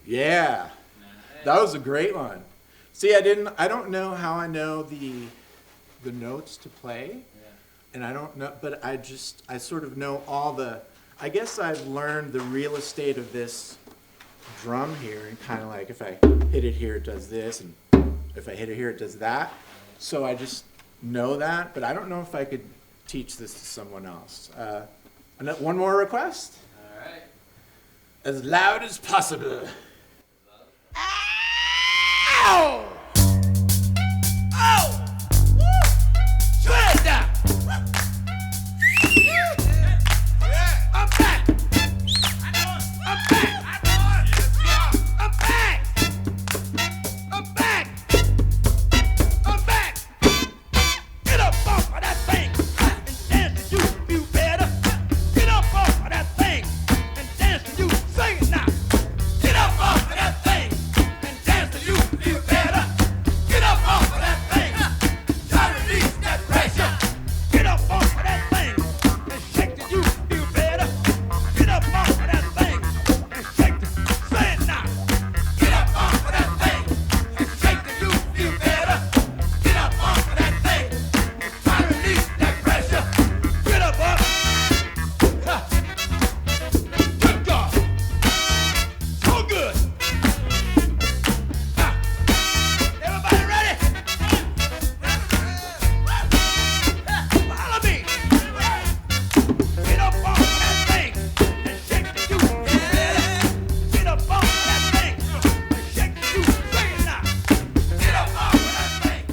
Yeah, that was a great one. See, I don't know how I know the notes to play, and I don't know, but I sort of know all the, I guess I've learned the real estate of this drum here, and kind of like if I hit it here, it does this, and if I hit it here, it does that. So I just know that, but I don't know if I could teach this to someone else. One more request? All right. As loud as possible. Ow! Oh! Woo! Shred down! Yeah! I'm back! I know it! I'm back! I know it! Yes, I'm back! I'm back! I'm back! Get up off of that thing and dance to you feel better. Get up off of that thing and dance to you. Sing it now. Get up off of that thing and dance to you feel better. Get up off of that thing. Try to release that pressure. Get up off of that thing and shake till you feel better. Get up off of that thing and shake till. Say it now. Get up off of that thing and shake till you feel better. Get up off of that thing and try to release that pressure. Get up, up. Ha. Good God. So good. Ha. Everybody ready? Follow me. Get up off of that thing and shake till you feel better. Get up off of that thing and shake till you. Say it now. Get up off of that thing.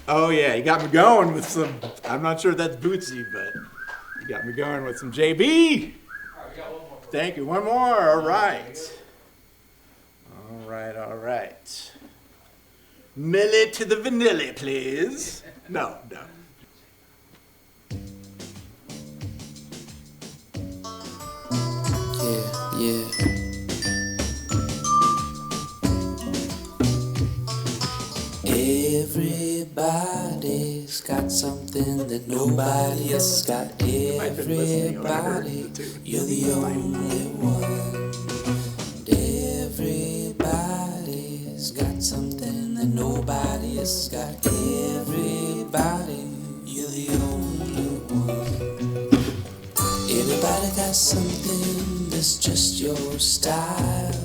Oh yeah, you got me going with some, I'm not sure if that's Bootsy, but you got me going with some JB. Thank you. One more. All right. All right. Millie to the vanilla, please. No. Yeah. Everybody's got something that nobody else has got. Everybody, you're the only one. Everybody's got something that nobody else has got. Everybody, you're the only one. Everybody got something that's just your style.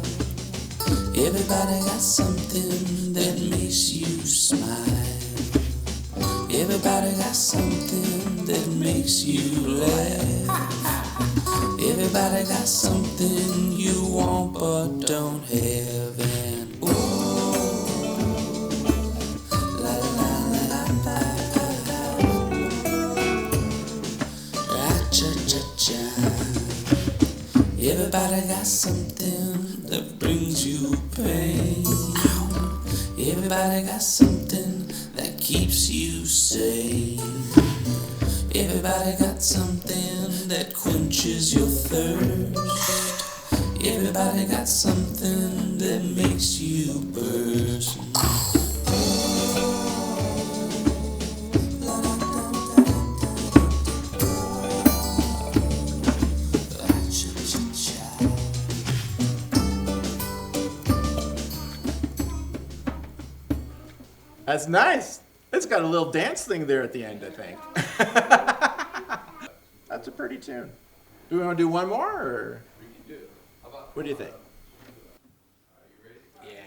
Everybody got something that makes you smile. Everybody got something that makes you laugh. Everybody got something you want but don't have. And ooh, la la la la la, cha cha cha. Everybody got something that brings you pain. Everybody got something that keeps you sane. Everybody got something that quenches your thirst. Everybody got something that makes you burst. That's nice. It's got a little dance thing there at the end, I think. That's a pretty tune. Do we want to do one more, or? We can do. How about? What do you think? Are you ready?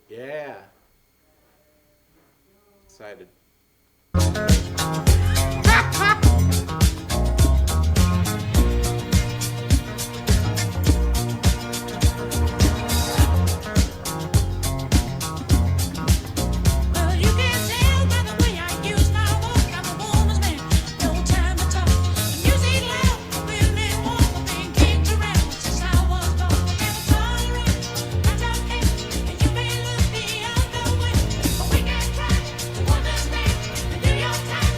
Yeah. Excited. Well, you can tell by the way I use my walk, I'm a woman's man. No time to talk. Music loud, women walk, being kicked around since I was born. Never tolerate, not okay, and you may look the other way, but we can try to understand and do your time.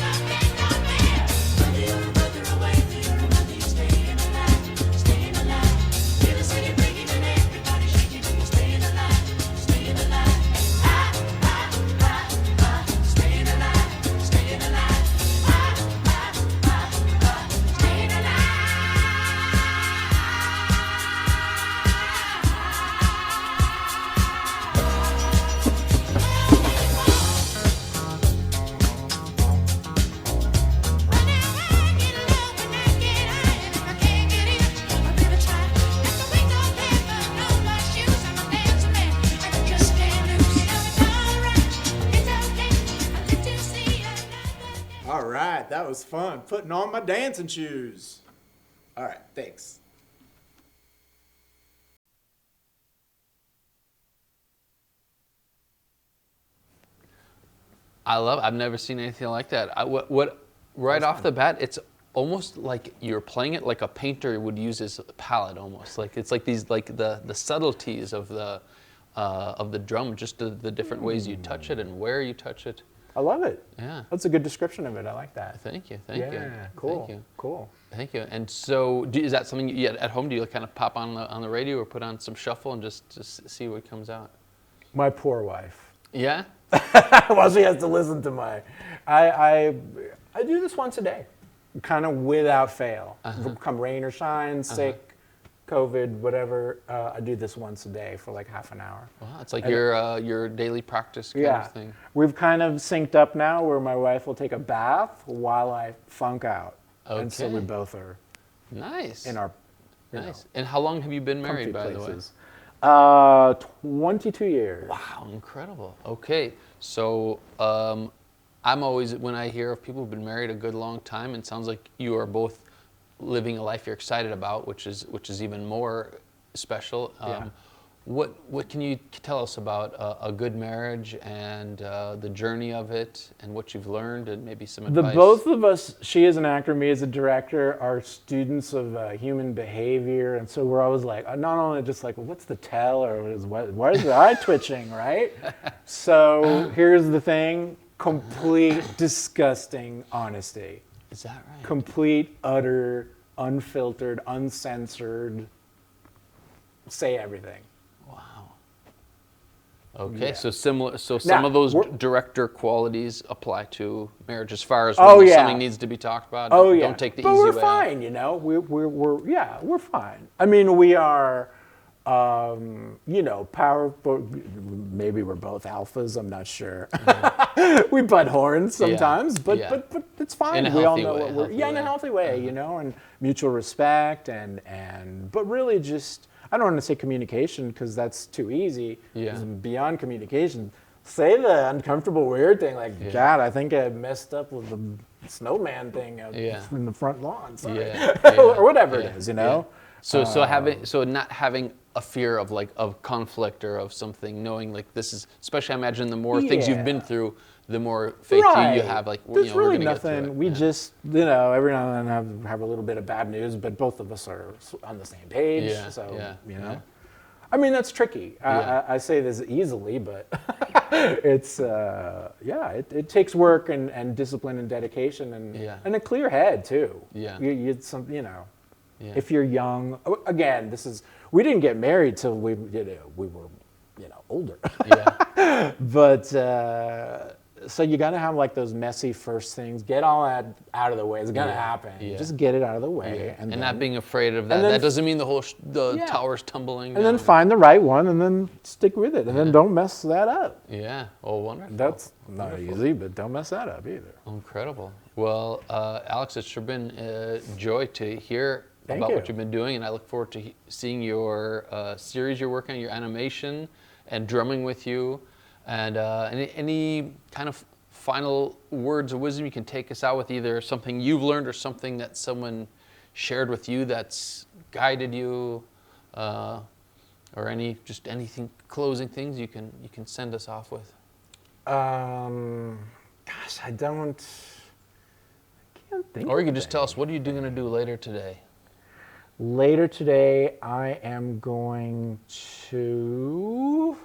All right, that was fun. Putting on my dancing shoes. All right, thanks. I've never seen anything like that. Right off the bat, it's almost like you're playing it like a painter would use his palette almost. Like it's like these like the subtleties of the drum, just the different ways you touch it and where you touch it. I love it. Yeah. That's a good description of it. I like that. Thank you. Thank you. Yeah, cool. Thank you. Cool. Thank you. And so, is that something you at home? Do you kind of pop on the radio or put on some shuffle and just see what comes out? My poor wife. Yeah. Well, she has to listen to my. I do this once a day, kind of without fail. Come rain or shine, sick, COVID, whatever. I do this once a day for like half an hour. Wow, it's like your daily practice kind of thing. We've kind of synced up now, where my wife will take a bath while I funk out, and so we both are nice in our nice. And how long have you been married, by places. The way? 22 years. Wow, incredible. Okay, so I'm always, when I hear of people who've been married a good long time, it sounds like you are both living a life you're excited about, which is even more special. What can you tell us about a good marriage and the journey of it and what you've learned and maybe some advice? Both of us, she is an actor, me as a director, are students of human behavior, and so we're always like, not only just like, well, what's the tell, or why is the eye twitching, right? So here's the thing, complete disgusting honesty. Is that right? Complete, utter, unfiltered, uncensored, say everything. Wow. Okay, Yeah. so similar. So Now, some of those we're- director qualities apply to marriage, as far as Oh, when yeah. something needs to be talked about. Oh yeah. Don't take the but easy we're way fine, out. you know. We're fine. I mean, we are, you know, powerful. Maybe we're both alphas. I'm not sure. We butt horns sometimes, but it's fine. In a We all healthy know way, what we're in a way. healthy way, you know, and mutual respect and but really just, I don't want to say communication because that's too easy. Yeah. It's beyond communication. Say the uncomfortable, weird thing, like, God, I think I messed up with the snowman thing out in the front lawn, sorry. Or whatever it is, you know. So not having a fear of conflict or of something, knowing like this is, especially I imagine the more things you've been through, the more faith you have. Like, there's we're really gonna get through nothing. it. We just, you know, every now and then have a little bit of bad news, but both of us are on the same page. You know. I mean, that's tricky. I say this easily, but it's it takes work and discipline and dedication and a clear head too. Yeah. If you're young, again, we didn't get married till we were older. Yeah. But so you gotta have like those messy first things. Get all that out of the way. It's gonna happen. Yeah. Just get it out of the way, And then, not being afraid of that. and then- That doesn't mean the tower's tumbling and then down. find the right one, and then stick with it, and then don't mess that up. Yeah. Oh, wonderful. That's not easy, but don't mess that up either. Incredible. Well, Alex, it's sure been a joy to hear Thank about you. what you've been doing, and I look forward to seeing your series you're working on, your animation, and drumming with you. And any kind of final words of wisdom you can take us out with, either something you've learned or something that someone shared with you that's guided you, or anything, closing things you can send us off with. Gosh, I can't think. Or you of can just tell us, any. what are you going to do later today? Later today, I am going to.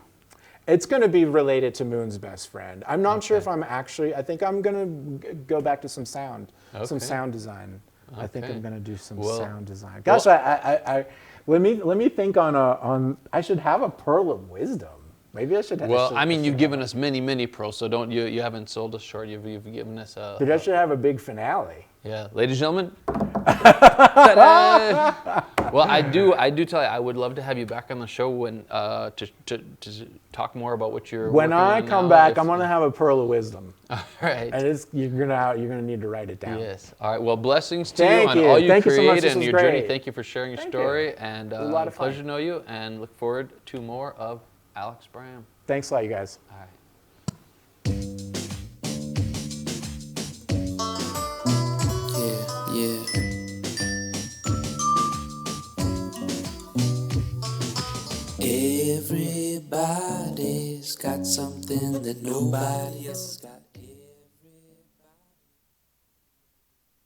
It's going to be related to Moon's Best Friend. I'm not sure if I think I'm going to go back to some sound design. I think I'm going to do some sound design. Gosh, let me think on. I should have a pearl of wisdom. Maybe I should. You've given us many pros, so you haven't sold us short. You've given us a. But I should have a big finale. Yeah, ladies and gentlemen. Well, I do tell you, I would love to have you back on the show when to talk more about what you're. When working I on come now, back, I'm gonna have a pearl of wisdom. All right. And you're gonna need to write it down. Yes. All right. Well, blessings to Thank you on you. all you Thank you so create much. This and was your great. journey. Thank you for sharing your Thank story, you. and It was a lot of fun. pleasure to know you. And look forward to more of Alex Bram. Thanks a lot, you guys. All right. Everybody's got something that nobody else has got.